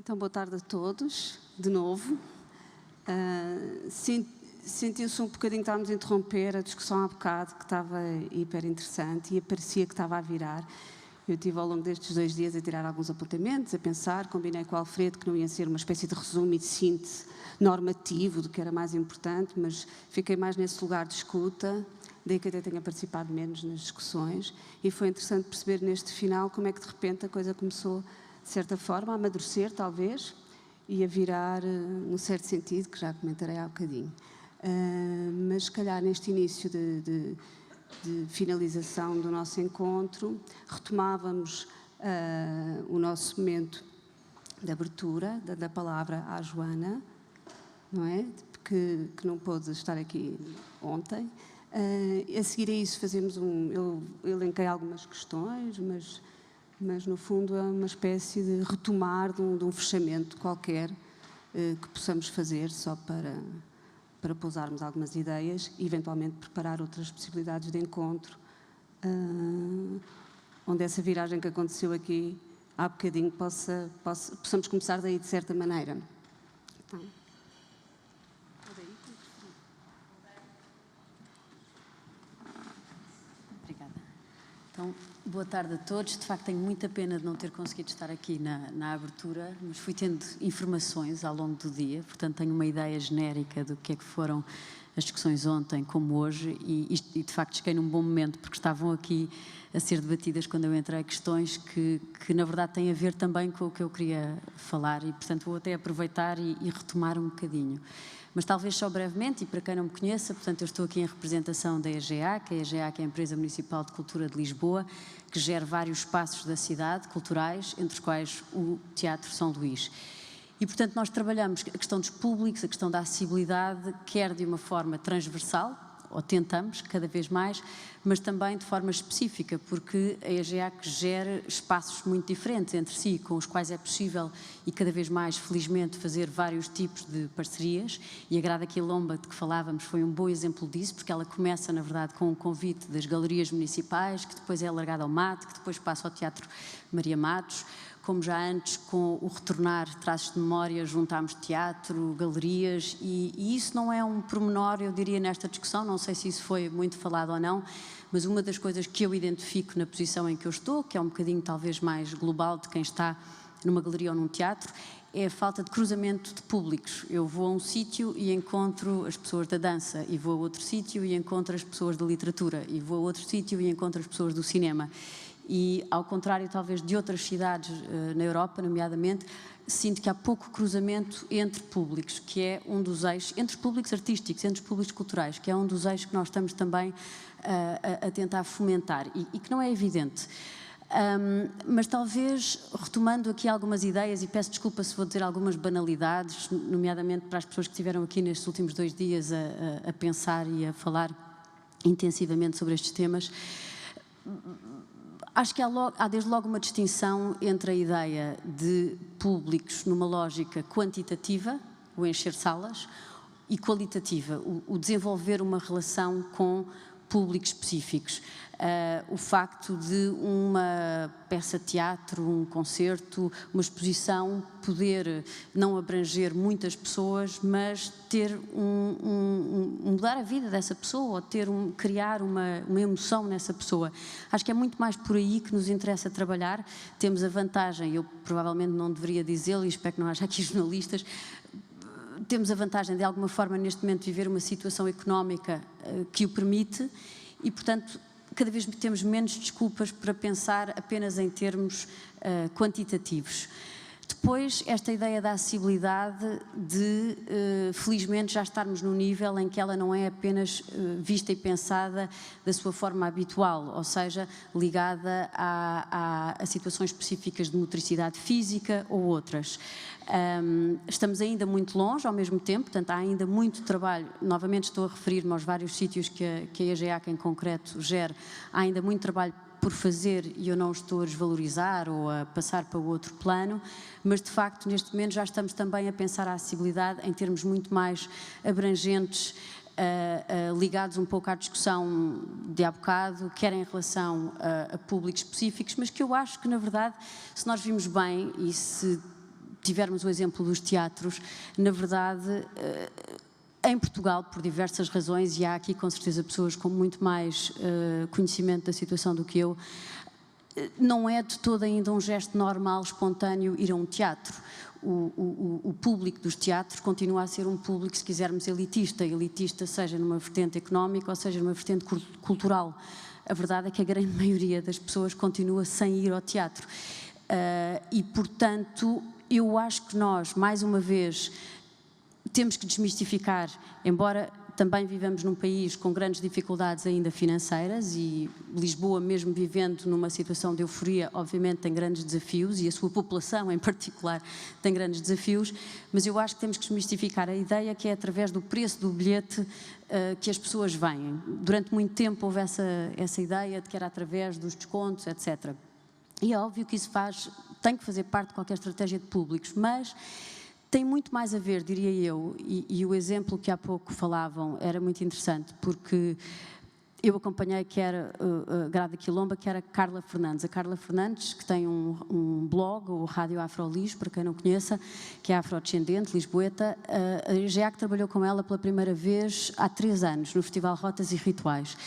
Então, boa tarde a todos, de novo. Sentiu-se um bocadinho que estávamos a interromper a discussão há bocado, que estava hiper interessante e parecia que estava a virar. Eu estive ao longo destes 2 dias a tirar alguns apontamentos, a pensar, combinei com o Alfredo que não ia ser uma espécie de resumo e de síntese normativo do que era mais importante, mas fiquei mais nesse lugar de escuta, daí que até tenha participado menos nas discussões, e foi interessante perceber neste final como é que de repente a coisa começou, de certa forma, a amadurecer talvez, e a virar num certo sentido, que já comentarei há bocadinho. Mas se calhar neste início de finalização do nosso encontro, retomávamos o nosso momento de abertura, da palavra à Joana, não é? Que não pôde estar aqui ontem. A seguir a isso fazemos eu elenquei algumas questões, mas no fundo é uma espécie de retomar de um fechamento qualquer que possamos fazer só para pousarmos algumas ideias e eventualmente preparar outras possibilidades de encontro, onde essa viragem que aconteceu aqui há bocadinho possamos começar daí de certa maneira. Então, obrigada. Então, boa tarde a todos. De facto, tenho muita pena de não ter conseguido estar aqui na abertura, mas fui tendo informações ao longo do dia, portanto tenho uma ideia genérica do que é que foram as discussões ontem como hoje e de facto cheguei num bom momento, porque estavam aqui a ser debatidas quando eu entrei questões que na verdade têm a ver também com o que eu queria falar e portanto vou até aproveitar e retomar um bocadinho. Mas talvez só brevemente, e para quem não me conheça, portanto eu estou aqui em representação da EGEAC, que é a Empresa Municipal de Cultura de Lisboa, que gera vários espaços da cidade, culturais, entre os quais o Teatro São Luís. E, portanto, nós trabalhamos a questão dos públicos, a questão da acessibilidade, quer de uma forma transversal, ou tentamos cada vez mais, mas também de forma específica, porque a EGEAC gera espaços muito diferentes entre si, com os quais é possível e cada vez mais, felizmente, fazer vários tipos de parcerias, e a Grada Quilomba de que falávamos foi um bom exemplo disso, porque ela começa, na verdade, com um convite das galerias municipais, que depois é alargado ao MAT, que depois passa ao Teatro Maria Matos, como já antes, com o Retornar Traços de Memória, juntámos teatro, galerias, e isso não é um pormenor, eu diria, nesta discussão, não sei se isso foi muito falado ou não, mas uma das coisas que eu identifico na posição em que eu estou, que é um bocadinho talvez mais global de quem está numa galeria ou num teatro, é a falta de cruzamento de públicos. Eu vou a um sítio e encontro as pessoas da dança, e vou a outro sítio e encontro as pessoas da literatura, e vou a outro sítio e encontro as pessoas do cinema. E, ao contrário, talvez, de outras cidades na Europa, nomeadamente, sinto que há pouco cruzamento entre públicos, que é um dos eixos, entre os públicos artísticos, entre os públicos culturais, que é um dos eixos que nós estamos também a tentar fomentar e que não é evidente. Mas talvez, retomando aqui algumas ideias, e peço desculpa se vou dizer algumas banalidades, nomeadamente para as pessoas que estiveram aqui nestes últimos 2 dias a pensar e a falar intensivamente sobre estes temas, acho que há desde logo uma distinção entre a ideia de públicos numa lógica quantitativa, o encher salas, e qualitativa, o desenvolver uma relação com públicos específicos. O facto de uma peça de teatro, um concerto, uma poder não abranger muitas pessoas, mas ter mudar a vida dessa pessoa, ou criar uma emoção nessa pessoa. Acho que é muito mais por aí que nos interessa trabalhar. Temos a vantagem, eu provavelmente não deveria dizê-lo, e espero que não haja aqui jornalistas, temos a vantagem de alguma forma neste momento viver uma situação económica que o permite e, portanto, cada vez temos menos desculpas para pensar apenas em termos quantitativos. Depois, esta ideia da acessibilidade de, felizmente, já estarmos num nível em que ela não é apenas vista e pensada da sua forma habitual, ou seja, ligada a situações específicas de motricidade física ou outras. Estamos ainda muito longe ao mesmo tempo, portanto há ainda muito trabalho, novamente estou a referir-me aos vários sítios que a EGEAC em concreto gera, há ainda muito trabalho por fazer e eu não estou a desvalorizar ou a passar para o outro plano, mas de facto neste momento já estamos também a pensar a acessibilidade em termos muito mais abrangentes, ligados um pouco à discussão de há bocado, quer em relação a públicos específicos, mas que eu acho que na verdade, se nós vimos bem e se tivermos o exemplo dos teatros, na verdade, em Portugal, por diversas razões, e há aqui com certeza pessoas com muito mais conhecimento da situação do que eu, não é de todo ainda um gesto normal, espontâneo, ir a um teatro. O público dos teatros continua a ser um público, se quisermos, elitista, seja numa vertente económica ou seja numa vertente cultural. A verdade é que a grande maioria das pessoas continua sem ir ao teatro. E, portanto, eu acho que nós, mais uma vez, temos que desmistificar, embora também vivamos num país com grandes dificuldades ainda financeiras, e Lisboa, mesmo vivendo numa situação de euforia, obviamente tem grandes desafios, e a sua população em particular tem grandes desafios, mas eu acho que temos que desmistificar a ideia que é através do preço do bilhete que as pessoas vêm. Durante muito tempo houve essa ideia de que era através dos descontos, etc. E é óbvio que isso tem que fazer parte de qualquer estratégia de públicos, mas tem muito mais a ver, diria eu, e o exemplo que há pouco falavam era muito interessante, porque eu acompanhei que era a Grada Quilomba, que era Carla Fernandes. A Carla Fernandes, que tem um blog, o Rádio Afrolis, para quem não conheça, que é afrodescendente, lisboeta. A EGEAC trabalhou com ela pela primeira vez há 3 anos, no Festival Rotas e Rituais.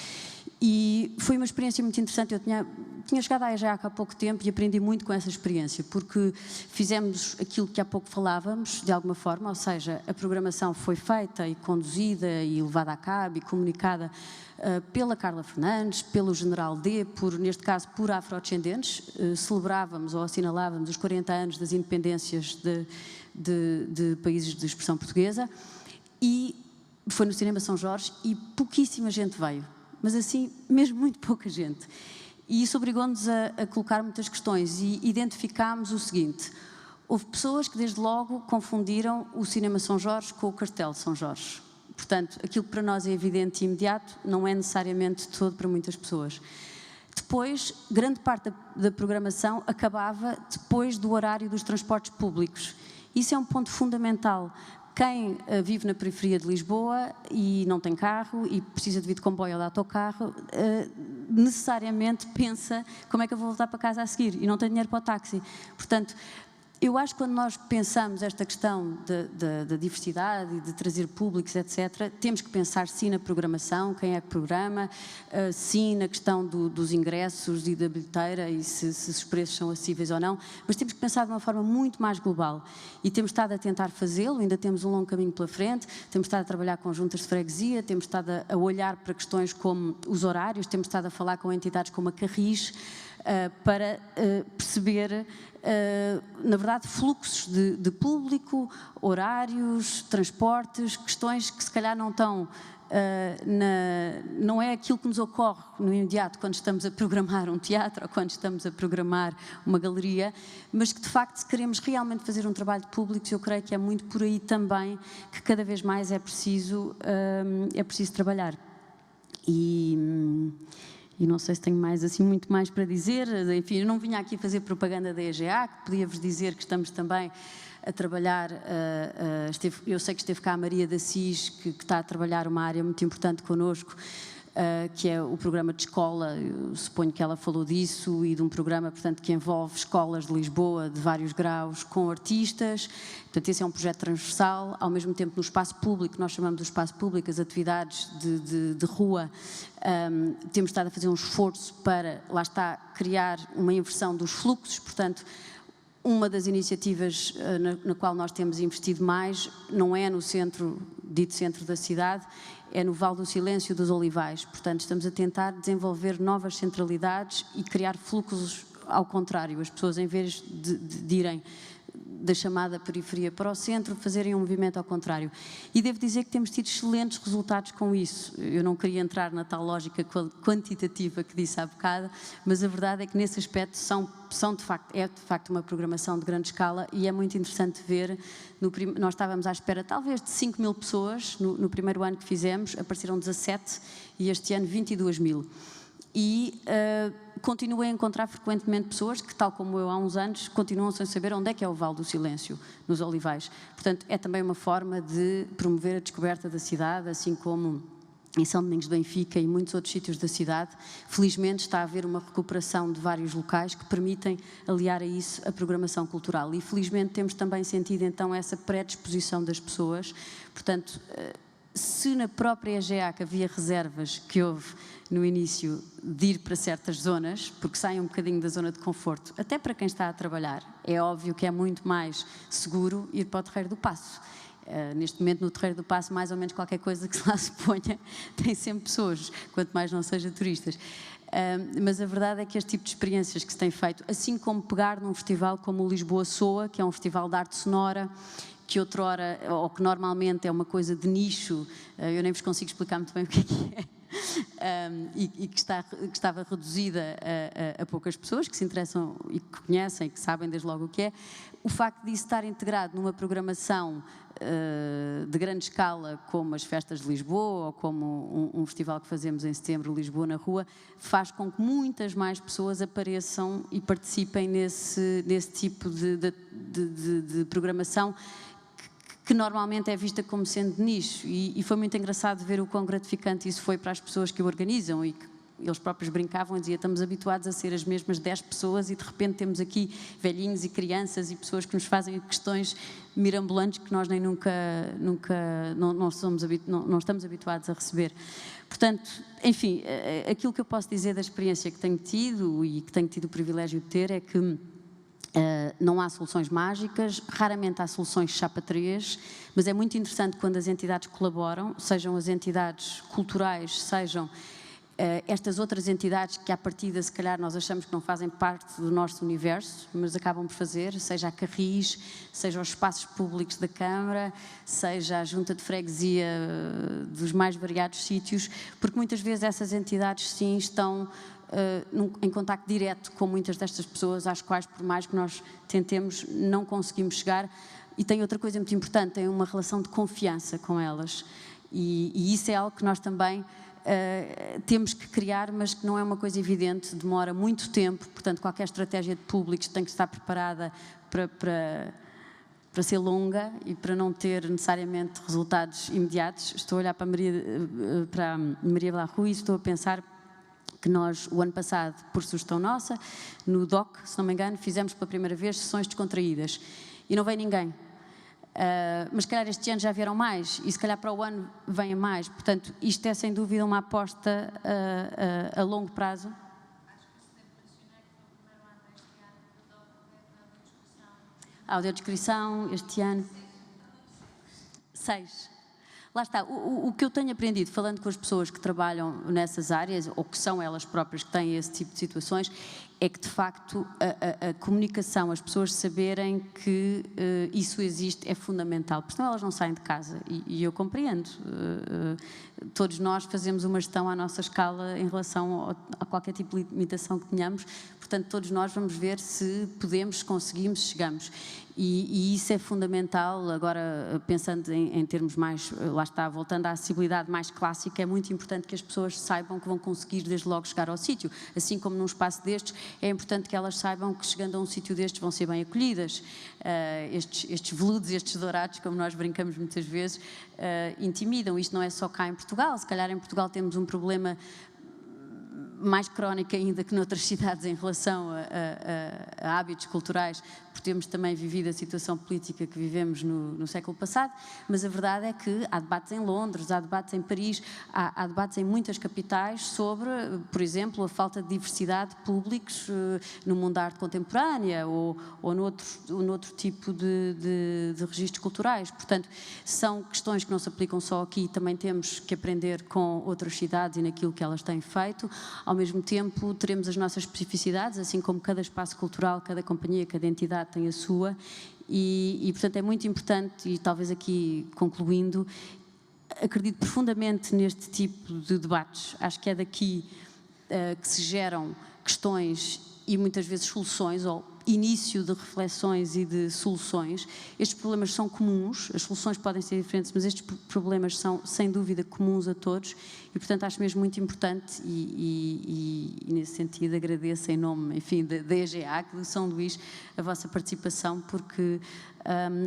E foi uma experiência muito interessante. Eu tinha chegado à EGEAC há pouco tempo e aprendi muito com essa experiência, porque fizemos aquilo que há pouco falávamos, de alguma forma, ou seja, a programação foi feita e conduzida e levada a cabo e comunicada pela Carla Fernandes, pelo General D, neste caso por afrodescendentes. Celebrávamos ou assinalávamos os 40 anos das independências de países de expressão portuguesa, e foi no Cinema São Jorge e pouquíssima gente veio. Mas assim, mesmo muito pouca gente. E isso obrigou-nos a colocar muitas questões e identificámos o seguinte: houve pessoas que desde logo confundiram o Cinema São Jorge com o Castelo de São Jorge. Portanto, aquilo que para nós é evidente e imediato não é necessariamente todo para muitas pessoas. Depois, grande parte da programação acabava depois do horário dos transportes públicos. Isso é um ponto fundamental. Quem vive na periferia de Lisboa e não tem carro e precisa de vir de comboio ou de autocarro, necessariamente pensa como é que eu vou voltar para casa a seguir e não tem dinheiro para o táxi. Portanto, eu acho que quando nós pensamos esta questão da diversidade e de trazer públicos, etc., temos que pensar sim na programação, quem é que programa, sim na questão dos ingressos e da bilheteira e se os preços são acessíveis ou não, mas temos que pensar de uma forma muito mais global e temos estado a tentar fazê-lo, ainda temos um longo caminho pela frente, temos estado a trabalhar com juntas de freguesia, temos estado a olhar para questões como os horários, temos estado a falar com entidades como a Carris, para perceber, na verdade, fluxos de público, horários, transportes, questões que se calhar não estão, não é aquilo que nos ocorre no imediato quando estamos a programar um teatro ou quando estamos a programar uma galeria, mas que de facto, se queremos realmente fazer um trabalho de públicos, eu creio que é muito por aí também que cada vez mais é preciso trabalhar. E não sei se tenho muito mais para dizer. Enfim, eu não vinha aqui fazer propaganda da EGEAC, podia-vos dizer que estamos também a trabalhar, eu sei que esteve cá a Maria da Cis, que está a trabalhar uma área muito importante connosco, que é o programa de escola. Eu suponho que ela falou disso, e de um programa, portanto, que envolve escolas de Lisboa de vários graus com artistas. Portanto, esse é um projeto transversal. Ao mesmo tempo, no espaço público, nós chamamos de espaço público as atividades de rua, temos estado a fazer um esforço para, lá está, criar uma inversão dos fluxos. Portanto, uma das iniciativas na qual nós temos investido mais não é no centro, dito centro da cidade, é no Vale do Silêncio dos Olivais. Portanto, estamos a tentar desenvolver novas centralidades e criar fluxos ao contrário. As pessoas, em vez de irem da chamada periferia para o centro, fazerem um movimento ao contrário. E devo dizer que temos tido excelentes resultados com isso. Eu não queria entrar na tal lógica quantitativa que disse há bocado, mas a verdade é que nesse aspecto é de facto uma programação de grande escala, e é muito interessante ver. Nós estávamos à espera talvez de 5 mil pessoas no primeiro ano que fizemos, apareceram 17 e este ano 22 mil. E continuo a encontrar frequentemente pessoas que, tal como eu há uns anos, continuam sem saber onde é que é o Vale do Silêncio, nos Olivais. Portanto, é também uma forma de promover a descoberta da cidade, assim como em São Domingos de Benfica e muitos outros sítios da cidade. Felizmente está a haver uma recuperação de vários locais que permitem aliar a isso a programação cultural. E felizmente temos também sentido então essa predisposição das pessoas. Portanto, se na própria EGEAC havia reservas que houve no início de ir para certas zonas, porque saem um bocadinho da zona de conforto, até para quem está a trabalhar, é óbvio que é muito mais seguro ir para o Terreiro do Paço. Neste momento, no Terreiro do Paço, mais ou menos qualquer coisa que lá se ponha, tem sempre pessoas, quanto mais não seja turistas. Mas a verdade é que este tipo de experiências que se tem feito, assim como pegar num festival como o Lisboa Soa, que é um festival de arte sonora, que outrora, ou que normalmente é uma coisa de nicho, eu nem vos consigo explicar muito bem o que é. E que estava reduzida a poucas pessoas que se interessam e que conhecem e que sabem desde logo o que é. O facto de isso estar integrado numa programação de grande escala, como as festas de Lisboa ou como um festival que fazemos em setembro, Lisboa na Rua, faz com que muitas mais pessoas apareçam e participem nesse tipo de programação que normalmente é vista como sendo de nicho, e foi muito engraçado ver o quão gratificante isso foi para as pessoas que o organizam e que eles próprios brincavam e diziam: estamos habituados a ser as mesmas 10 pessoas e de repente temos aqui velhinhos e crianças e pessoas que nos fazem questões mirabolantes que nós nem nunca não estamos habituados a receber. Portanto, enfim, aquilo que eu posso dizer da experiência que tenho tido e que tenho tido o privilégio de ter é que não há soluções mágicas, raramente há soluções chapa-três, mas é muito interessante quando as entidades colaboram, sejam as entidades culturais, sejam estas outras entidades que à partida se calhar nós achamos que não fazem parte do nosso universo, mas acabam por fazer, seja a Carris, seja os espaços públicos da Câmara, seja a Junta de Freguesia dos mais variados sítios, porque muitas vezes essas entidades sim estão em contacto direto com muitas destas pessoas às quais, por mais que nós tentemos, não conseguimos chegar. E tem outra coisa muito importante, tem uma relação de confiança com elas, e isso é algo que nós também temos que criar, mas que não é uma coisa evidente, demora muito tempo. Portanto, qualquer estratégia de públicos tem que estar preparada para ser longa e para não ter necessariamente resultados imediatos. Estou a olhar para a Maria Blarru e estou a pensar que nós, o ano passado, por sugestão nossa, no DOC, se não me engano, fizemos pela primeira vez sessões descontraídas e não veio ninguém. Mas se calhar este ano já vieram mais e se calhar para o ano venham mais. Portanto, isto é sem dúvida uma aposta a longo prazo. Acho que a audiodescrição este ano. 6. Lá está, o que eu tenho aprendido falando com as pessoas que trabalham nessas áreas, ou que são elas próprias que têm esse tipo de situações, é que de facto a comunicação, as pessoas saberem que isso existe é fundamental, porque senão elas não saem de casa, e eu compreendo. Todos nós fazemos uma gestão à nossa escala em relação a qualquer tipo de limitação que tenhamos, portanto todos nós vamos ver se podemos, se conseguimos, se chegamos. E isso é fundamental. Agora, pensando em termos mais, lá está, voltando à acessibilidade mais clássica, é muito importante que as pessoas saibam que vão conseguir desde logo chegar ao sítio. Assim como num espaço destes, é importante que elas saibam que chegando a um sítio destes vão ser bem acolhidas. Estes veludos, estes dourados, como nós brincamos muitas vezes, intimidam. Isto não é só cá em Portugal. Se calhar em Portugal temos um problema mais crónica ainda que noutras cidades em relação a hábitos culturais, porque temos também vivido a situação política que vivemos no século passado, mas a verdade é que há debates em Londres, há debates em Paris, há debates em muitas capitais sobre, por exemplo, a falta de diversidade de públicos no mundo da arte contemporânea ou noutro tipo de registros culturais. Portanto, são questões que não se aplicam só aqui, também temos que aprender com outras cidades e naquilo que elas têm feito. Ao mesmo tempo, teremos as nossas especificidades, assim como cada espaço cultural, cada companhia, cada entidade tem a sua, e portanto é muito importante, e talvez aqui concluindo, acredito profundamente neste tipo de debates. Acho que é daqui que se geram questões e muitas vezes soluções, ou início de reflexões e de soluções. Estes problemas são comuns, as soluções podem ser diferentes, mas estes problemas são, sem dúvida, comuns a todos e, portanto, acho mesmo muito importante e nesse sentido, agradeço em nome, enfim, da EGA, de São Luís, a vossa participação, porque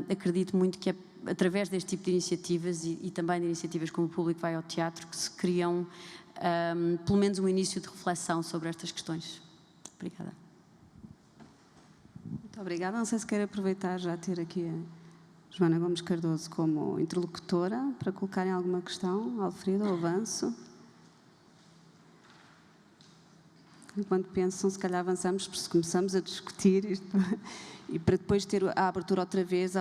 acredito muito que é através deste tipo de iniciativas e também de iniciativas como o Público Vai ao Teatro que se criam, pelo menos, um início de reflexão sobre estas questões. Obrigada. Muito obrigada. Não sei se quer aproveitar já ter aqui a Joana Gomes Cardoso como interlocutora para colocarem alguma questão. Alfredo, ou avanço? Enquanto pensam, se calhar avançamos, porque começamos a discutir isto e para depois ter a abertura outra vez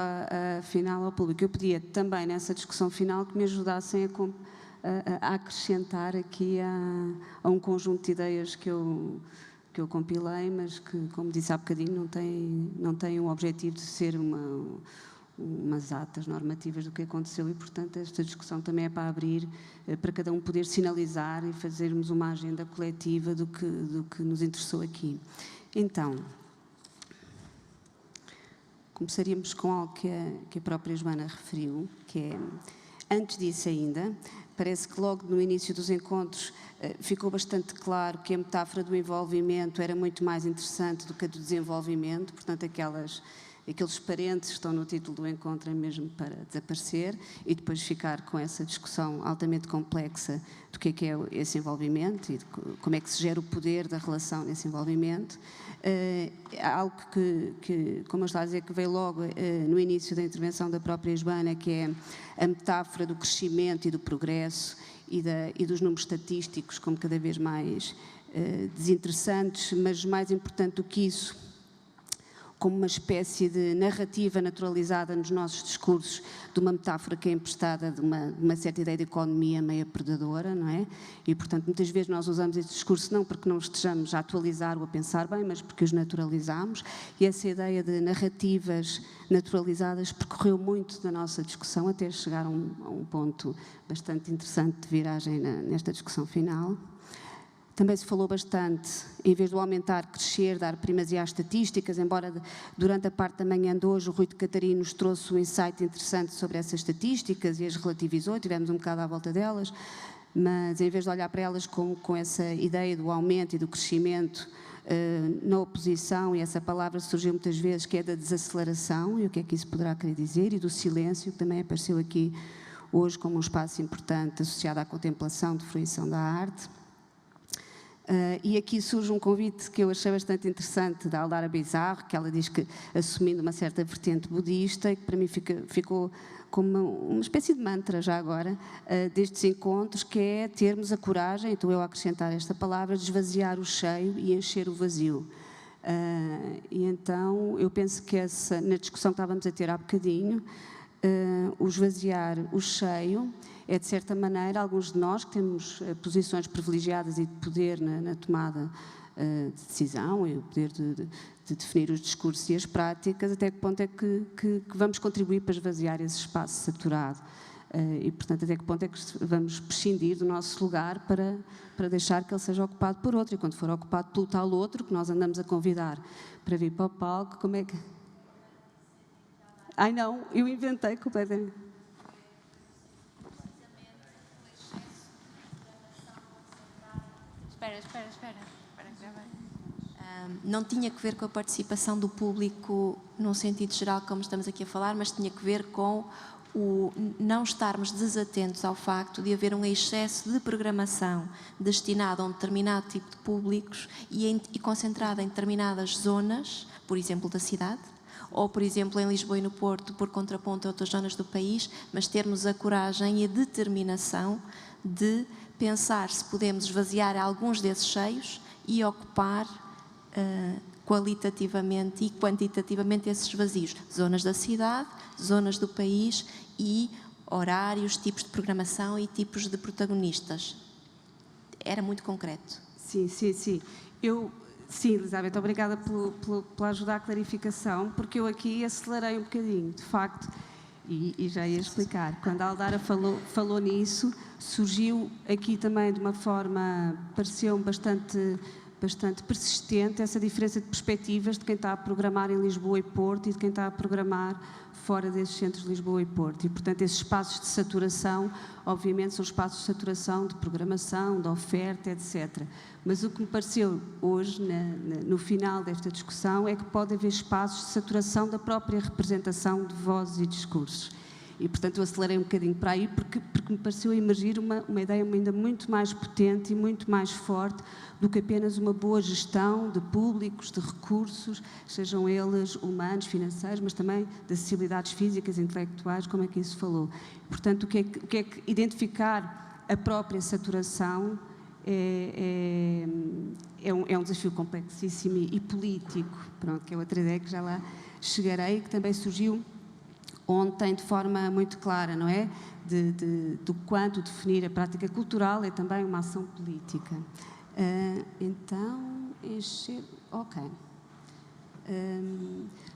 final ao público. Eu pedia também nessa discussão final que me ajudassem a acrescentar aqui a um conjunto de ideias que eu compilei, mas que, como disse há bocadinho, não tem o objetivo de ser umas atas normativas do que aconteceu e, portanto, esta discussão também é para abrir, para cada um poder sinalizar e fazermos uma agenda coletiva do que nos interessou aqui. Então, começaríamos com algo que a própria Joana referiu, que é, antes disso ainda, parece que logo no início dos encontros ficou bastante claro que a metáfora do envolvimento era muito mais interessante do que a do desenvolvimento, portanto, aqueles parentes que estão no título do encontro é mesmo para desaparecer e depois ficar com essa discussão altamente complexa do que é esse envolvimento e de como é que se gera o poder da relação nesse envolvimento. Algo que, como eu estava a dizer, que veio logo no início da intervenção da própria Joana, que é a metáfora do crescimento e do progresso e dos números estatísticos como cada vez mais desinteressantes, mas mais importante do que isso, como uma espécie de narrativa naturalizada nos nossos discursos, de uma metáfora que é emprestada de uma certa ideia de economia meio predadora, não é? E, portanto, muitas vezes nós usamos esse discurso não porque não estejamos a atualizar ou a pensar bem, mas porque os naturalizamos. E essa ideia de narrativas naturalizadas percorreu muito da nossa discussão até chegar a um ponto bastante interessante de viragem nesta discussão final. Também se falou bastante, em vez de aumentar, crescer, dar primazia às estatísticas, embora durante a parte da manhã de hoje o Rui de Catarino nos trouxe um insight interessante sobre essas estatísticas e as relativizou, tivemos um bocado à volta delas, mas em vez de olhar para elas com essa ideia do aumento e do crescimento na oposição, e essa palavra surgiu muitas vezes, que é da desaceleração, e o que é que isso poderá querer dizer, e do silêncio, que também apareceu aqui hoje como um espaço importante associado à contemplação de fruição da arte. E aqui surge um convite que eu achei bastante interessante da Aldara Bizarro, que ela diz que, assumindo uma certa vertente budista, que para mim ficou como uma espécie de mantra já agora, destes encontros, que é termos a coragem, estou eu a acrescentar esta palavra, de esvaziar o cheio e encher o vazio. E então eu penso que na discussão que estávamos a ter há bocadinho, o esvaziar o cheio é, de certa maneira, alguns de nós que temos posições privilegiadas e de poder na tomada de decisão e o poder de definir os discursos e as práticas, até que ponto é que vamos contribuir para esvaziar esse espaço saturado e, portanto, até que ponto é que vamos prescindir do nosso lugar para deixar que ele seja ocupado por outro, e quando for ocupado pelo tal outro que nós andamos a convidar para vir para o palco, como é que... Ai não, eu inventei completamente. Espera. Não tinha que ver com a participação do público no sentido geral, como estamos aqui a falar, mas tinha que ver com o não estarmos desatentos ao facto de haver um excesso de programação destinada a um determinado tipo de públicos e concentrada em determinadas zonas, por exemplo, da cidade, ou, por exemplo, em Lisboa e no Porto, por contraponto a outras zonas do país, mas termos a coragem e a determinação de pensar se podemos esvaziar alguns desses cheios e ocupar qualitativamente e quantitativamente esses vazios. Zonas da cidade, zonas do país e horários, tipos de programação e tipos de protagonistas. Era muito concreto. Sim. Sim, Elizabeth, obrigada pela ajuda à clarificação, porque eu aqui acelerei um bocadinho, de facto, e já ia explicar. Quando a Aldara falou nisso, surgiu aqui também de uma forma, pareceu-me bastante bastante persistente essa diferença de perspectivas de quem está a programar em Lisboa e Porto e de quem está a programar fora desses centros de Lisboa e Porto. E, portanto, esses espaços de saturação, obviamente, são espaços de saturação de programação, de oferta, etc. Mas o que me pareceu hoje, no final desta discussão, é que pode haver espaços de saturação da própria representação de vozes e discursos. E, portanto, eu acelerei um bocadinho para aí porque me pareceu emergir uma ideia ainda muito mais potente e muito mais forte do que apenas uma boa gestão de públicos, de recursos, sejam eles humanos, financeiros, mas também de acessibilidades físicas, intelectuais, como é que isso falou. Portanto, o que é que identificar a própria saturação é um desafio complexíssimo e político, pronto, que é outra ideia que já lá chegarei, que também surgiu ontem de forma muito clara, não é? Do quanto definir a prática cultural é também uma ação política. Então, ok.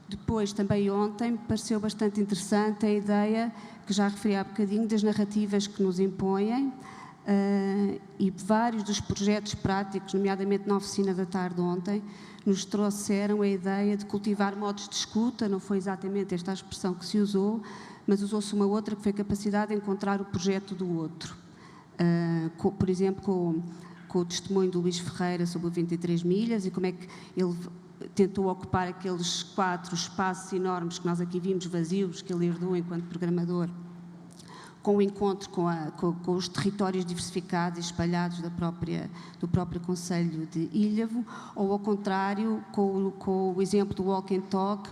Depois, também ontem, me pareceu bastante interessante a ideia, que já referi há bocadinho, das narrativas que nos impõem, e vários dos projetos práticos, nomeadamente na oficina da tarde ontem, nos trouxeram a ideia de cultivar modos de escuta. Não foi exatamente esta a expressão que se usou, mas usou-se uma outra, que foi a capacidade de encontrar o projeto do outro. Por exemplo, com o testemunho do Luís Ferreira sobre o 23 milhas e como é que ele tentou ocupar aqueles 4 espaços enormes que nós aqui vimos vazios, que ele herdou enquanto programador, com o encontro com os territórios diversificados e espalhados do próprio Concelho de Ilhavo, ou ao contrário, com o exemplo do Walk and Talk,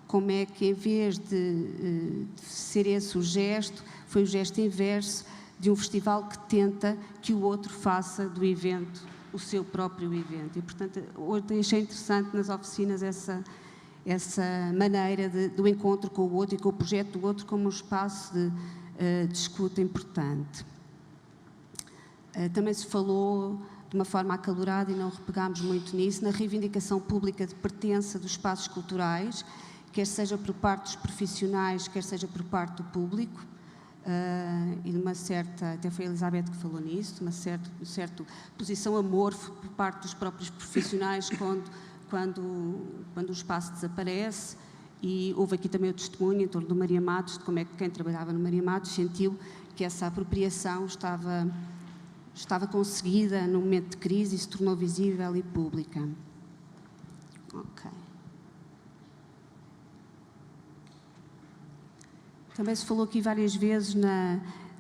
como é que em vez de ser esse o gesto, foi o gesto inverso de um festival que tenta que o outro faça do evento o seu próprio evento. E, portanto, hoje achei interessante nas oficinas essa maneira do encontro com o outro e com o projeto do outro como um espaço de escuta importante. Também se falou de uma forma acalorada, e não repegámos muito nisso, na reivindicação pública de pertença dos espaços culturais, quer seja por parte dos profissionais, quer seja por parte do público, e de uma certa, até foi a Elizabeth que falou nisso, de uma certa posição amorfa por parte dos próprios profissionais quando o espaço desaparece. E houve aqui também o testemunho em torno do Maria Matos, de como é que quem trabalhava no Maria Matos sentiu que essa apropriação estava conseguida no momento de crise e se tornou visível e pública. Ok. Também se falou aqui várias vezes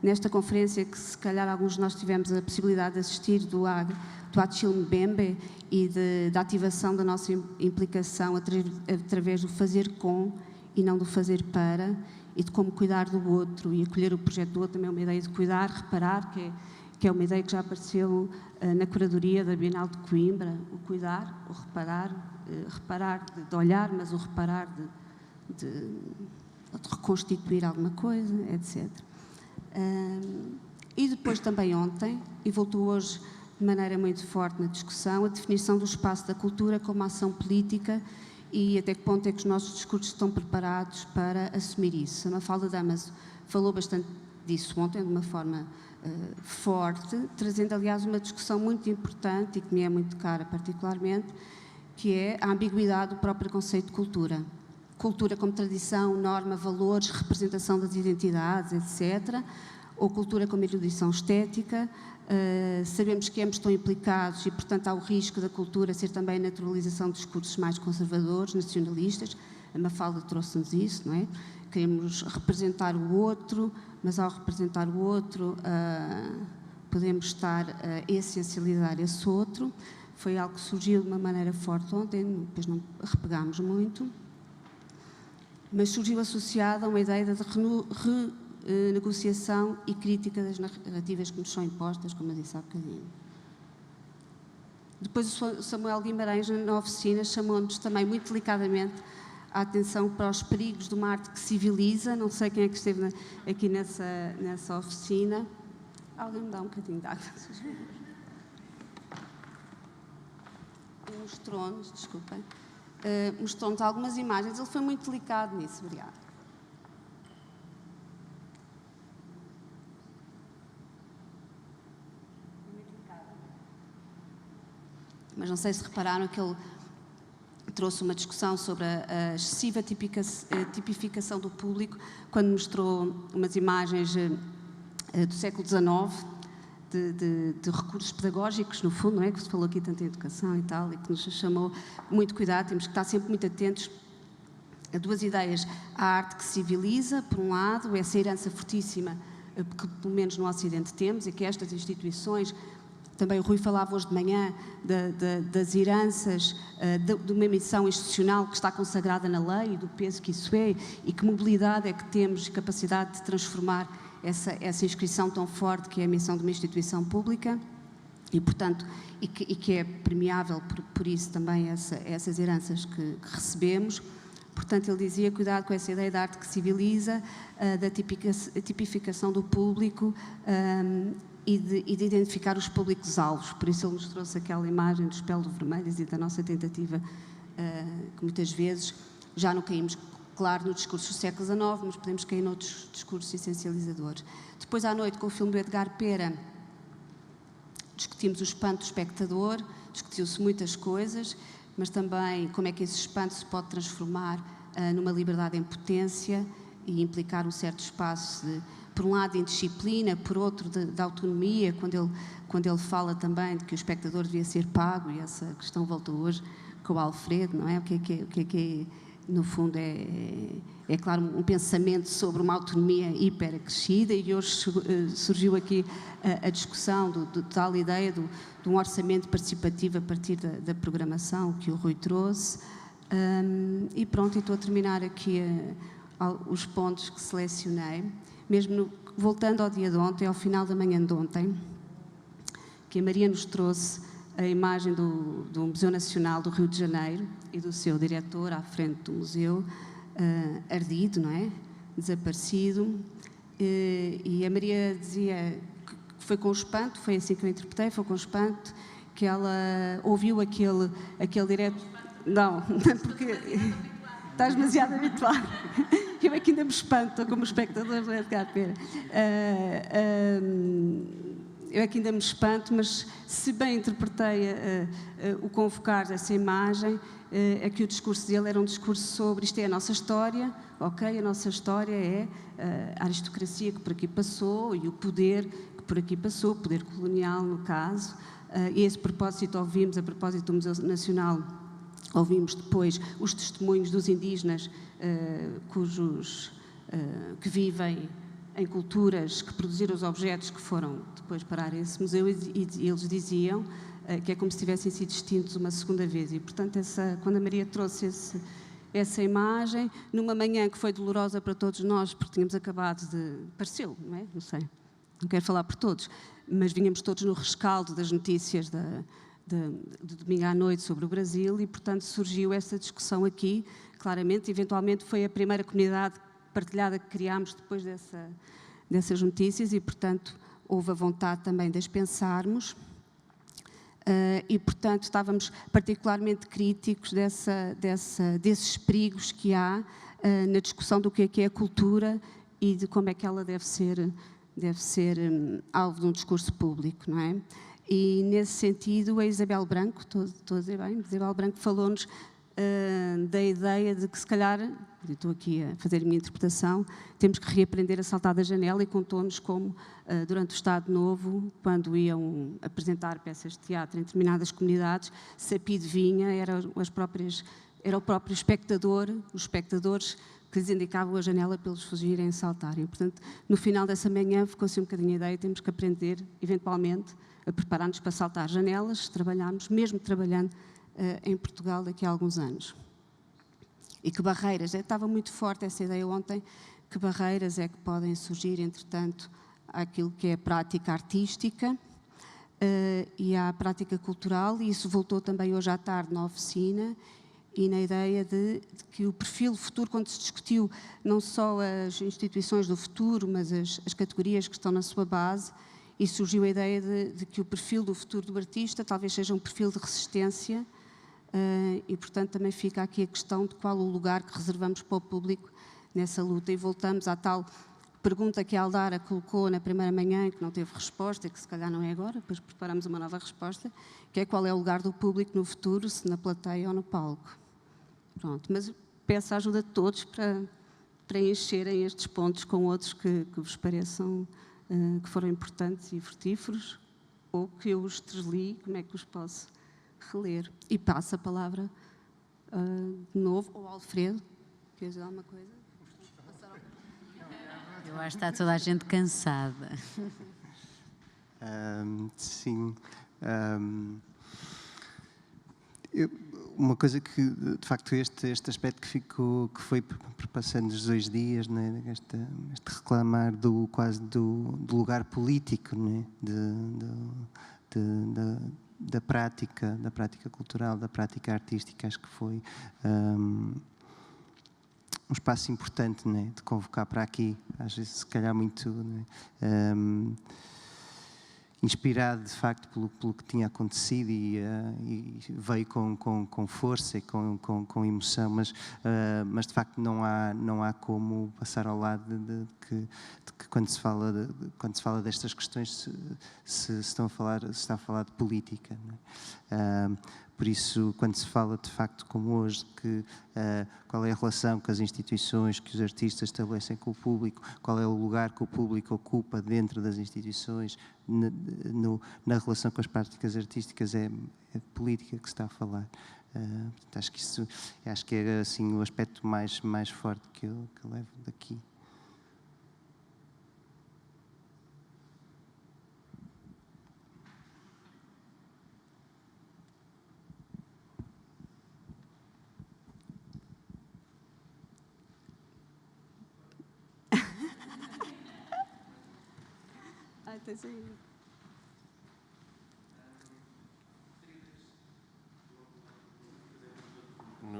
nesta conferência, que se calhar alguns de nós tivemos a possibilidade de assistir, do Achille Mbembe, e da ativação da nossa implicação através do fazer com e não do fazer para, e de como cuidar do outro e acolher o projeto do outro. Também é uma ideia de cuidar, reparar, que é uma ideia que já apareceu na curadoria da Bienal de Coimbra, o cuidar, o reparar de olhar, mas o reparar de reconstituir alguma coisa, etc. E depois também ontem, e voltou hoje de maneira muito forte na discussão, a definição do espaço da cultura como ação política e até que ponto é que os nossos discursos estão preparados para assumir isso. A Mafalda Damaso falou bastante disso ontem, de uma forma forte, trazendo, aliás, uma discussão muito importante e que me é muito cara particularmente, que é a ambiguidade do próprio conceito de cultura. Cultura como tradição, norma, valores, representação das identidades, etc., ou cultura como erudição estética. Sabemos que ambos estão implicados e, portanto, há o risco da cultura ser também a naturalização de discursos mais conservadores, nacionalistas. A Mafalda trouxe-nos isso, não é? Queremos representar o outro, mas ao representar o outro podemos estar a essencializar esse outro. Foi algo que surgiu de uma maneira forte ontem, depois não repegámos muito, mas surgiu associada a uma ideia de renegociação e crítica das narrativas que nos são impostas, como eu disse há bocadinho. Depois o Samuel Guimarães, na oficina, chamou-nos também muito delicadamente a atenção para os perigos de uma arte que civiliza. Não sei quem é que esteve aqui nessa oficina. Alguém me dá um bocadinho de água? Mostrou-nos, desculpem, mostrou-nos algumas imagens. Ele foi muito delicado nisso. Obrigada. mas não sei se repararam que ele trouxe uma discussão sobre a excessiva tipificação do público, quando mostrou umas imagens do século XIX, de recursos pedagógicos, no fundo, não é? Que se falou aqui tanto em educação e tal, e que nos chamou muito cuidado, temos que estar sempre muito atentos a duas ideias. A arte que civiliza, por um lado, essa herança fortíssima que pelo menos no Ocidente temos, e que estas instituições, também o Rui falava hoje de manhã das heranças, de uma missão institucional que está consagrada na lei, do peso que isso é, e que mobilidade é que temos, capacidade de transformar essa inscrição tão forte que é a missão de uma instituição pública, e portanto, e que é premiável por isso também essas heranças que recebemos. Portanto, ele dizia, cuidado com essa ideia da arte que civiliza, da tipificação do público, e de identificar os públicos-alvos. Por isso ele nos trouxe aquela imagem dos pelos vermelhos e da nossa tentativa, que muitas vezes já não caímos, claro, no discurso do século XIX, mas podemos cair noutros discursos essencializadores. Depois, à noite, com o filme do Edgar Pera, discutimos o espanto do espectador, discutiu-se muitas coisas, mas também como é que esse espanto se pode transformar numa liberdade em potência e implicar um certo espaço de, por um lado, de indisciplina, por outro, de autonomia, quando ele fala também de que o espectador devia ser pago, e essa questão voltou hoje com o Alfredo, não é? O que é no fundo, é claro, um pensamento sobre uma autonomia hiperacrescida, e hoje surgiu aqui a discussão de tal ideia de um orçamento participativo a partir da programação que o Rui trouxe. E pronto, estou a terminar aqui os pontos que selecionei. Mesmo voltando ao dia de ontem, ao final da manhã de ontem, que a Maria nos trouxe a imagem do Museu Nacional do Rio de Janeiro e do seu diretor à frente do museu, ardido, não é? Desaparecido. E a Maria dizia que foi com espanto, foi assim que eu interpretei, foi com espanto, que ela ouviu aquele direto... Não, porque estás demasiado habituado. Eu é que ainda me espanto como espectador do Edgar Pera. Eu é que ainda me espanto, mas se bem interpretei o convocar dessa imagem, é que o discurso dele era um discurso sobre isto é a nossa história, ok? A nossa história é a aristocracia que por aqui passou e o poder que por aqui passou, o poder colonial no caso. E a esse propósito ouvimos, a propósito do Museu Nacional, ouvimos depois os testemunhos dos indígenas que vivem em culturas que produziram os objetos que foram depois parar a esse museu, e eles diziam que é como se tivessem sido extintos uma segunda vez. E, portanto, quando a Maria trouxe essa imagem, numa manhã que foi dolorosa para todos nós, porque tínhamos acabado de... Pareceu, não é? Não sei, não quero falar por todos, mas vínhamos todos no rescaldo das notícias de domingo à noite sobre o Brasil, e, portanto, surgiu essa discussão aqui, claramente. Eventualmente foi a primeira comunidade partilhada que criámos depois dessas notícias, e, portanto, houve a vontade também de as pensarmos, e, portanto, estávamos particularmente críticos desses perigos que há na discussão do que é a cultura e de como é que ela deve ser alvo de um discurso público, não é? E, nesse sentido, a Isabel Branco, estou a dizer bem, Isabel Branco falou-nos da ideia de que, se calhar, estou aqui a fazer a minha interpretação, temos que reaprender a saltar da janela, e contou-nos como, durante o Estado Novo, quando iam apresentar peças de teatro em determinadas comunidades, se a PIDE vinha, era o próprio espectador, os espectadores que lhes indicavam a janela para eles fugirem e saltarem. Portanto, no final dessa manhã ficou-se um bocadinho a ideia, temos que aprender, eventualmente, a preparar-nos para saltar janelas, trabalharmos, mesmo trabalhando em Portugal daqui a alguns anos. E que barreiras, estava muito forte essa ideia ontem, que barreiras é que podem surgir, entretanto, àquilo que é a prática artística e à prática cultural, e isso voltou também hoje à tarde na oficina, e na ideia de que o perfil futuro, quando se discutiu não só as instituições do futuro, mas as categorias que estão na sua base, e surgiu a ideia de que o perfil do futuro do artista talvez seja um perfil de resistência, e, portanto, também fica aqui a questão de qual o lugar que reservamos para o público nessa luta. E voltamos à tal pergunta que a Aldara colocou na primeira manhã e que não teve resposta, e que se calhar não é agora, depois preparamos uma nova resposta, que é qual é o lugar do público no futuro, se na plateia ou no palco. Pronto, mas peço a ajuda de todos para preencherem estes pontos com outros que vos pareçam que foram importantes e frutíferos, ou que eu os desli, como é que os posso reler. E passo a palavra de novo ao Alfredo. Queres dizer alguma coisa? Eu acho que está toda a gente cansada. Sim. Uma coisa que, de facto, este aspecto que foi passando os 2 dias, né? este reclamar quase do lugar político, né? da prática cultural, da prática artística, acho que foi um espaço importante, né, de convocar para aqui, às vezes se calhar muito, né, inspirado de facto pelo que tinha acontecido e veio com força e com emoção, mas de facto não há como passar ao lado de que quando se fala destas questões se está a falar de política, né? Por isso, quando se fala de facto como hoje, qual é a relação que as instituições, que os artistas estabelecem com o público, qual é o lugar que o público ocupa dentro das instituições, na relação com as práticas artísticas, é política que se está a falar. Portanto, acho que é assim o aspecto mais forte que eu levo daqui.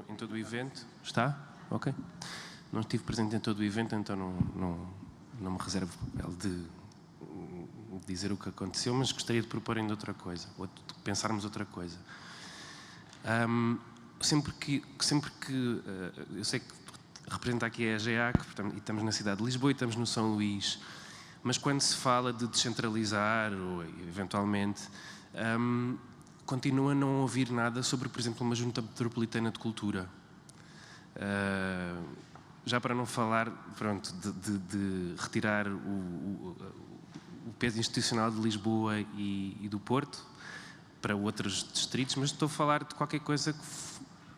Em todo o evento? Está? Ok. Não estive presente em todo o evento, então não me reservo o papel de dizer o que aconteceu, mas gostaria de proporem de outra coisa, ou de pensarmos outra coisa. Sempre que eu sei que representa aqui a GEAC, e estamos na cidade de Lisboa e estamos no São Luís, mas quando se fala de descentralizar, ou eventualmente, continua a não ouvir nada sobre, por exemplo, uma junta metropolitana de cultura. Já para não falar, pronto, de retirar o peso institucional de Lisboa e do Porto para outros distritos, mas estou a falar de qualquer coisa que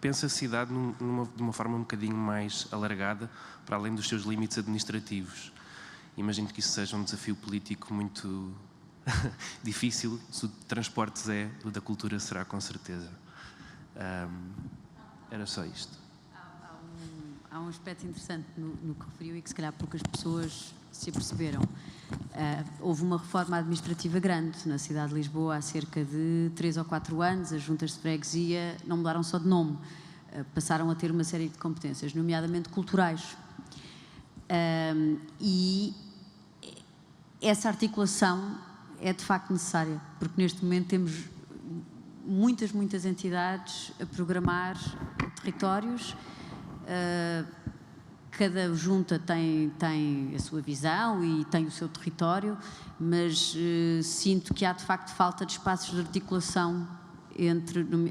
pense a cidade de uma forma um bocadinho mais alargada, para além dos seus limites administrativos. Imagino que isso seja um desafio político muito difícil. Se o de transportes é, o da cultura será com certeza. Era só isto. Há um aspecto interessante no que referiu e que se calhar poucas pessoas se aperceberam. Houve uma reforma administrativa grande na cidade de Lisboa há cerca de 3 ou 4 anos. As juntas de freguesia não mudaram só de nome, passaram a ter uma série de competências, nomeadamente culturais. E essa articulação é de facto necessária, porque neste momento temos muitas entidades a programar territórios. Cada junta tem a sua visão e tem o seu território, mas sinto que há de facto falta de espaços de articulação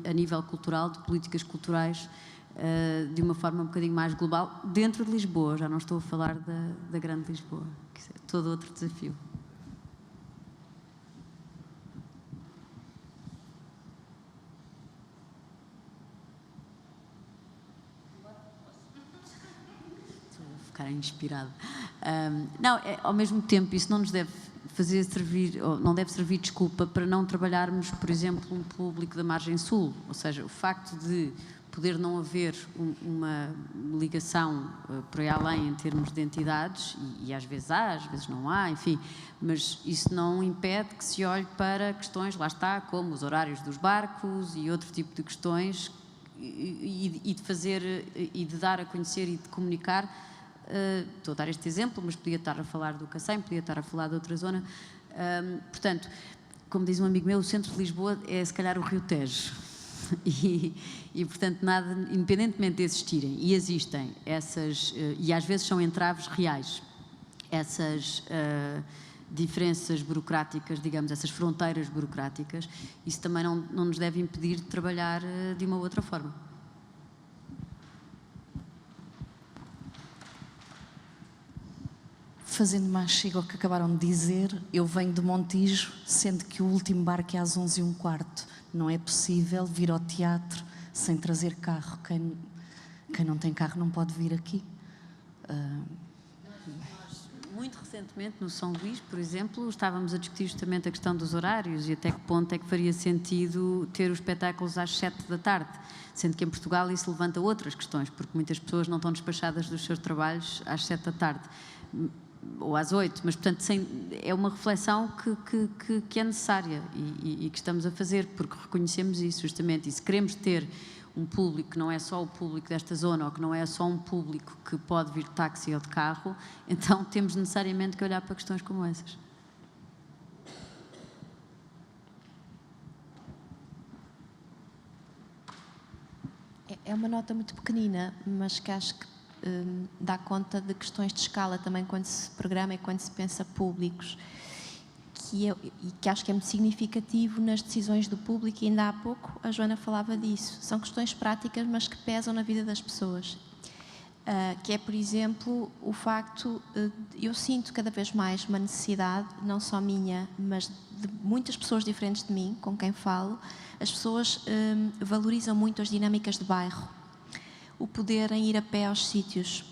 a nível cultural, de políticas culturais, de uma forma um bocadinho mais global, dentro de Lisboa. Já não estou a falar da grande Lisboa, que é todo outro desafio. Ficar inspirado. Não, ao mesmo tempo, isso não nos deve servir, ou não deve servir desculpa para não trabalharmos, por exemplo, um público da margem sul. Ou seja, o facto de poder não haver uma ligação por aí além em termos de entidades, e às vezes há, às vezes não há, enfim, mas isso não impede que se olhe para questões, lá está, como os horários dos barcos e outro tipo de questões, e de fazer, e de dar a conhecer e de comunicar. Estou a dar este exemplo, mas podia estar a falar do Cacém, podia estar a falar de outra zona. Portanto, como diz um amigo meu, o centro de Lisboa é se calhar o Rio Tejo. E portanto, nada, independentemente de existirem, e existem essas, e às vezes são entraves reais, essas diferenças burocráticas, digamos, essas fronteiras burocráticas, isso também não nos deve impedir de trabalhar de uma outra forma. Fazendo mais chega ao que acabaram de dizer, eu venho de Montijo, sendo que o último barco é às 11h15. Não é possível vir ao teatro sem trazer carro. Quem não tem carro não pode vir aqui. Muito recentemente, no São Luís, por exemplo, estávamos a discutir justamente a questão dos horários e até que ponto é que faria sentido ter os espetáculos às 7 da tarde, sendo que em Portugal isso levanta outras questões, porque muitas pessoas não estão despachadas dos seus trabalhos às 7 da tarde, ou às 8, mas, portanto, é uma reflexão que é necessária e que estamos a fazer, porque reconhecemos isso, justamente, e se queremos ter um público que não é só o público desta zona ou que não é só um público que pode vir de táxi ou de carro, então temos necessariamente que olhar para questões como essas. É uma nota muito pequenina, mas que acho que dá conta de questões de escala também quando se programa e quando se pensa públicos, e que acho que é muito significativo nas decisões do público, e ainda há pouco a Joana falava disso. São questões práticas, mas que pesam na vida das pessoas. Que é, por exemplo, o facto, eu sinto cada vez mais uma necessidade, não só minha, mas de muitas pessoas diferentes de mim, com quem falo. As pessoas valorizam muito as dinâmicas de bairro, o poderem ir a pé aos sítios.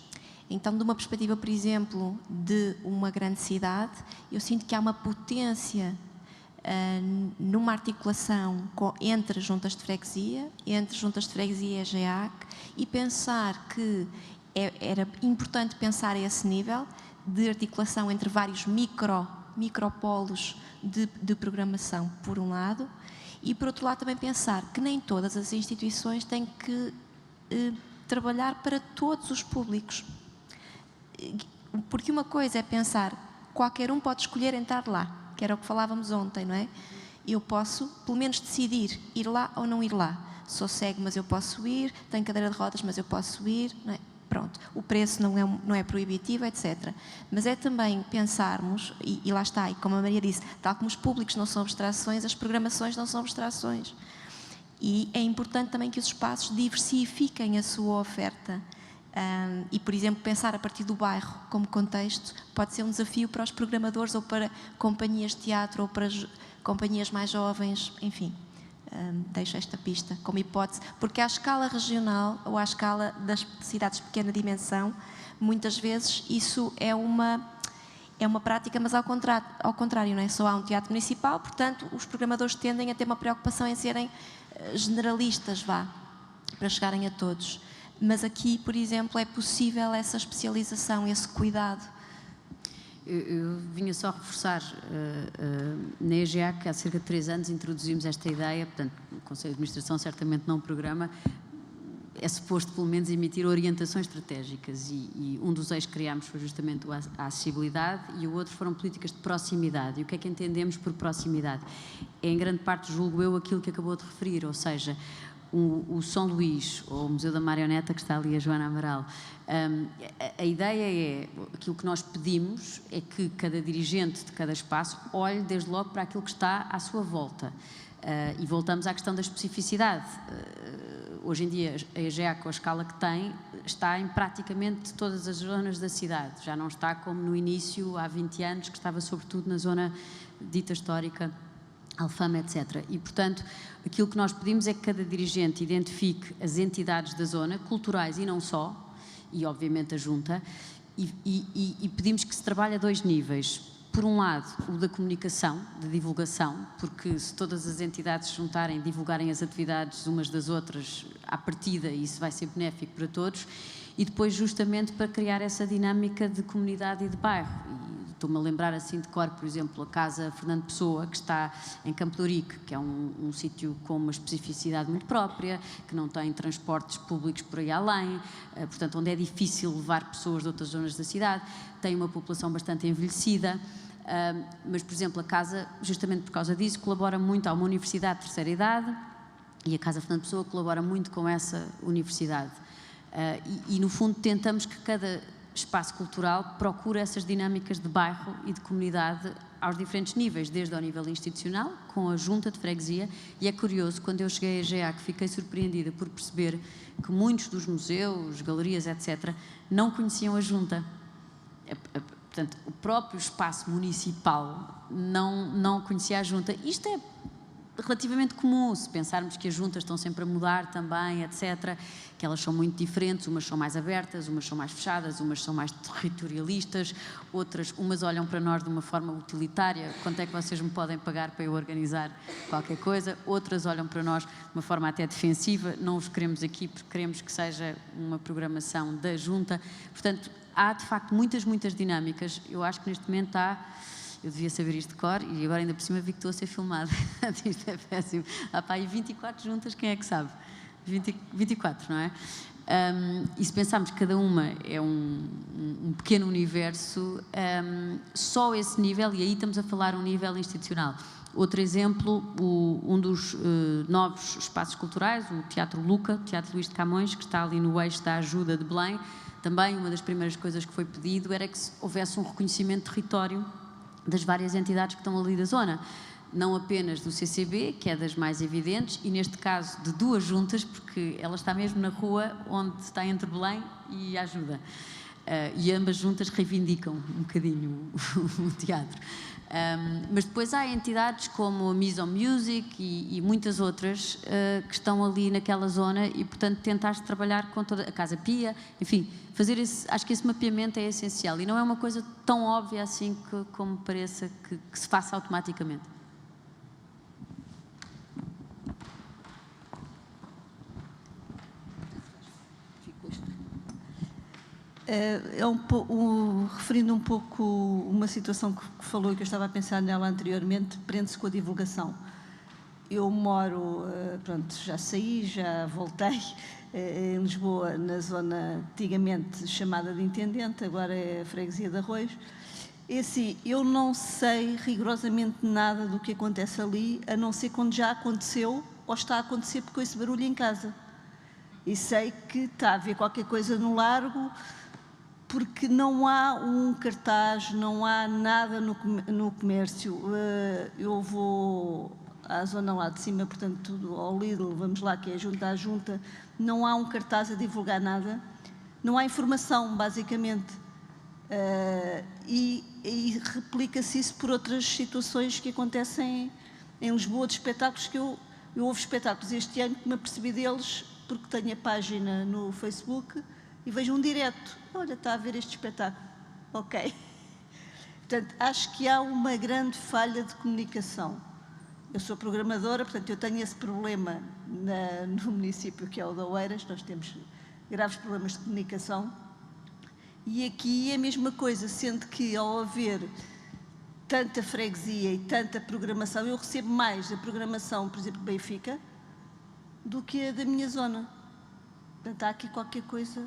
Então, de uma perspectiva, por exemplo, de uma grande cidade, eu sinto que há uma potência numa articulação entre juntas de freguesia, e a EGEAC, e pensar que era importante pensar a esse nível de articulação entre vários micropolos de programação, por um lado, e, por outro lado, também pensar que nem todas as instituições têm que trabalhar para todos os públicos. Porque uma coisa é pensar, qualquer um pode escolher entrar lá, que era o que falávamos ontem, não é? Eu posso, pelo menos, decidir ir lá ou não ir lá. Sou cego, mas eu posso ir, tenho cadeira de rodas, mas eu posso ir, não é? Pronto, o preço não é proibitivo, etc. Mas é também pensarmos, e lá está, e como a Maria disse, tal como os públicos não são abstrações, as programações não são abstrações. E é importante também que os espaços diversifiquem a sua oferta. E, por exemplo, pensar a partir do bairro como contexto pode ser um desafio para os programadores ou para companhias de teatro ou para companhias mais jovens, enfim. Deixo esta pista como hipótese, porque à escala regional ou à escala das cidades de pequena dimensão, muitas vezes isso é uma prática, mas ao contrário, não é? Só há um teatro municipal, portanto, os programadores tendem a ter uma preocupação em serem generalistas, para chegarem a todos. Mas aqui, por exemplo, é possível essa especialização, esse cuidado. Eu vinha só reforçar, na EGEAC, há cerca de 3 anos, introduzimos esta ideia, portanto, o Conselho de Administração certamente não programa, é suposto pelo menos emitir orientações estratégicas e um dos eixos que criámos foi justamente a acessibilidade e o outro foram políticas de proximidade. E o que é que entendemos por proximidade? É em grande parte, julgo eu, aquilo que acabou de referir, ou seja, o São Luís, ou o Museu da Marioneta, que está ali a Joana Amaral, a ideia é, aquilo que nós pedimos é que cada dirigente de cada espaço olhe desde logo para aquilo que está à sua volta. E voltamos à questão da especificidade. Hoje em dia, a EGEAC, com a escala que tem, está em praticamente todas as zonas da cidade. Já não está como no início, há 20 anos, que estava sobretudo na zona dita histórica, Alfama, etc. E, portanto, aquilo que nós pedimos é que cada dirigente identifique as entidades da zona, culturais e não só, e obviamente a junta, e pedimos que se trabalhe a 2 níveis. Por um lado, o da comunicação, da divulgação, porque se todas as entidades se juntarem, divulgarem as atividades umas das outras, à partida, isso vai ser benéfico para todos, e depois justamente para criar essa dinâmica de comunidade e de bairro. Estou-me a lembrar assim de cor, por exemplo, a Casa Fernando Pessoa, que está em Campo de Ourique, que é um sítio com uma especificidade muito própria, que não tem transportes públicos por aí além, portanto, onde é difícil levar pessoas de outras zonas da cidade, tem uma população bastante envelhecida, mas, por exemplo, a Casa, justamente por causa disso, colabora muito, há uma universidade de terceira idade, e a Casa Fernando Pessoa colabora muito com essa universidade. E, no fundo, tentamos que cada espaço cultural procura essas dinâmicas de bairro e de comunidade aos diferentes níveis, desde ao nível institucional, com a junta de freguesia, e é curioso, quando eu cheguei a GEAC, fiquei surpreendida por perceber que muitos dos museus, galerias, etc., não conheciam a junta. Portanto, o próprio espaço municipal não conhecia a junta. Isto é relativamente comum, se pensarmos que as juntas estão sempre a mudar também, etc., que elas são muito diferentes, umas são mais abertas, umas são mais fechadas, umas são mais territorialistas, umas olham para nós de uma forma utilitária, quanto é que vocês me podem pagar para eu organizar qualquer coisa, outras olham para nós de uma forma até defensiva, não os queremos aqui porque queremos que seja uma programação da junta. Portanto, há de facto muitas dinâmicas. Eu acho que neste momento eu devia saber isto de cor e agora ainda por cima vi que estou a ser filmada. Isto é péssimo. Há para aí 24 juntas, quem é que sabe? 24, não é? E se pensarmos que cada uma é um pequeno universo, só esse nível, e aí estamos a falar um nível institucional. Outro exemplo, um dos novos espaços culturais, o Teatro Luca, Teatro Luís de Camões, que está ali no eixo da ajuda de Belém. Também uma das primeiras coisas que foi pedido era que houvesse um reconhecimento de território das várias entidades que estão ali da zona, não apenas do CCB, que é das mais evidentes, e neste caso de duas juntas, porque ela está mesmo na rua onde está entre Belém e a Ajuda. E ambas juntas reivindicam um bocadinho o teatro. Mas depois há entidades como a Mise en Music e muitas outras que estão ali naquela zona e, portanto, tentar trabalhar com toda a Casa Pia, enfim, acho que esse mapeamento é essencial e não é uma coisa tão óbvia assim como pareça que se faça automaticamente. Referindo um pouco uma situação que falou e que eu estava a pensar nela anteriormente, prende-se com a divulgação. Eu moro, pronto, já saí, já voltei em Lisboa, na zona antigamente chamada de Intendente, agora é a Freguesia de Arroios. E assim, eu não sei rigorosamente nada do que acontece ali, a não ser quando já aconteceu ou está a acontecer porque ouço barulho em casa. E sei que está a haver qualquer coisa no largo, porque não há um cartaz, não há nada no comércio. Eu vou à zona lá de cima, portanto, ao Lidl, vamos lá, que é junto à junta, não há um cartaz a divulgar nada, não há informação, basicamente. E replica-se isso por outras situações que acontecem em Lisboa, de espetáculos que eu houve espetáculos este ano que me apercebi deles, porque tenho a página no Facebook, e vejo um direto. Olha, está a ver este espetáculo. Ok. Portanto, acho que há uma grande falha de comunicação. Eu sou programadora, portanto, eu tenho esse problema no município que é o de Oeiras. Nós temos graves problemas de comunicação. E aqui é a mesma coisa, sendo que ao haver tanta freguesia e tanta programação, eu recebo mais a programação, por exemplo, de Benfica, do que a da minha zona. Portanto, há aqui qualquer coisa...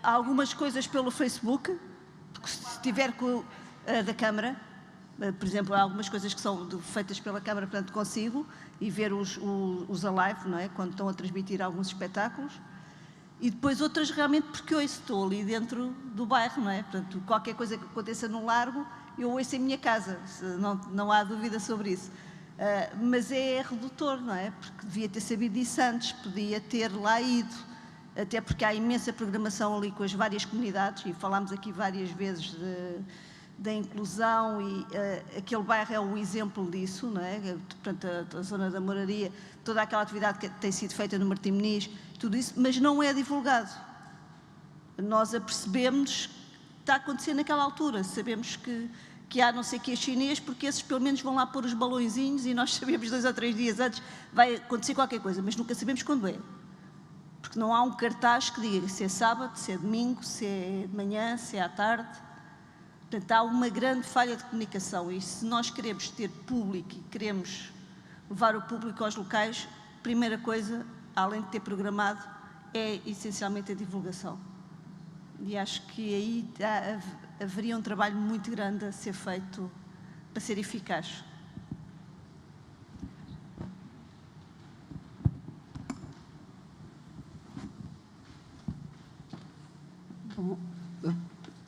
Há algumas coisas pelo Facebook, porque se tiver com da Câmara, por exemplo, há algumas coisas que são feitas pela Câmara, portanto consigo, e ver os a live, não é? Quando estão a transmitir alguns espetáculos, e depois outras realmente porque eu estou ali dentro do bairro, não é? Portanto, qualquer coisa que aconteça no largo, eu ouço em minha casa, não há dúvida sobre isso. Mas é redutor, não é? Porque devia ter sabido disso antes, podia ter lá ido. Até porque há imensa programação ali com as várias comunidades, e falámos aqui várias vezes da inclusão, e aquele bairro é o exemplo disso, não é? Portanto, a zona da moraria, toda aquela atividade que tem sido feita no Martim Moniz, tudo isso, mas não é divulgado. Nós apercebemos que está a acontecer naquela altura, sabemos que há não sei o que é chinês, porque esses pelo menos vão lá pôr os balõezinhos e nós sabemos 2 ou 3 dias antes vai acontecer qualquer coisa, mas nunca sabemos quando é. Porque não há um cartaz que diga se é sábado, se é domingo, se é de manhã, se é à tarde. Portanto, há uma grande falha de comunicação e se nós queremos ter público e queremos levar o público aos locais, a primeira coisa, além de ter programado, é essencialmente a divulgação. E acho que aí haveria um trabalho muito grande a ser feito para ser eficaz. Bom,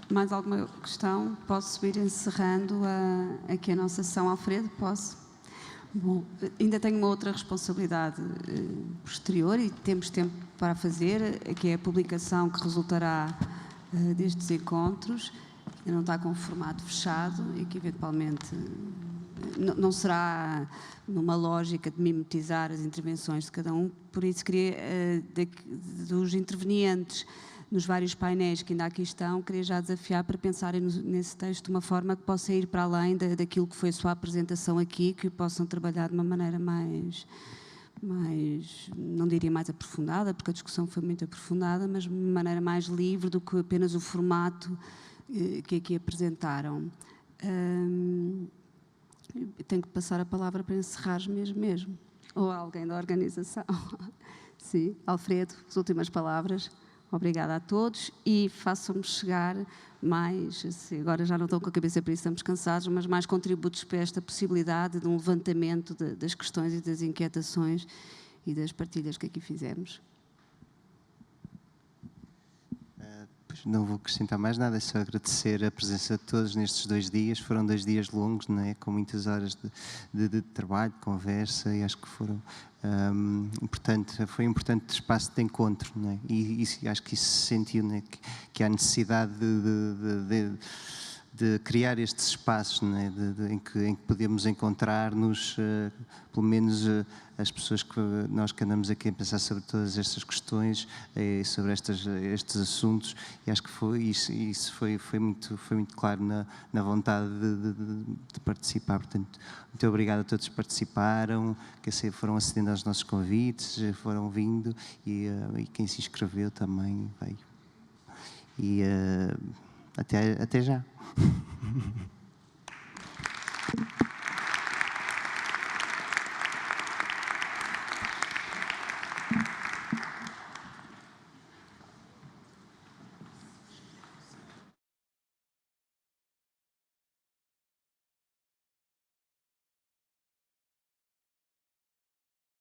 mais alguma questão? Posso subir encerrando aqui a nossa sessão, Alfredo? Posso? Bom, ainda tenho uma outra responsabilidade posterior e temos tempo para fazer, que é a publicação que resultará destes encontros. Ainda não está com um formato fechado e que eventualmente não será numa lógica de mimetizar as intervenções de cada um, por isso queria, dos intervenientes nos vários painéis que ainda aqui estão, queria já desafiar para pensarem nesse texto de uma forma que possa ir para além daquilo que foi a sua apresentação aqui, que o possam trabalhar de uma maneira mais, não diria mais aprofundada, porque a discussão foi muito aprofundada, mas de uma maneira mais livre do que apenas o formato que aqui apresentaram. Tenho que passar a palavra para encerrar mesmo. Ou alguém da organização. Sim, Alfredo, as últimas palavras. Obrigada a todos e façam-me chegar mais, agora já não estou com a cabeça para isso, estamos cansados, mas mais contributos para esta possibilidade de um levantamento das questões e das inquietações e das partilhas que aqui fizemos. Não vou acrescentar mais nada, é só agradecer a presença de todos nestes 2 dias. Foram 2 dias longos, não é? Com muitas horas de trabalho, de conversa, e acho que foram foi um importante espaço de encontro, não é? E acho que isso se sentiu, não é? Que há necessidade de criar estes espaços, não é? em que podemos encontrar-nos, pelo menos as pessoas que nós que andamos aqui a pensar sobre todas estas questões, sobre estes assuntos, e acho que isso foi muito claro na vontade de participar. Portanto, muito obrigado a todos que participaram, que foram acedendo aos nossos convites, foram vindo, e quem se inscreveu também veio. E até já.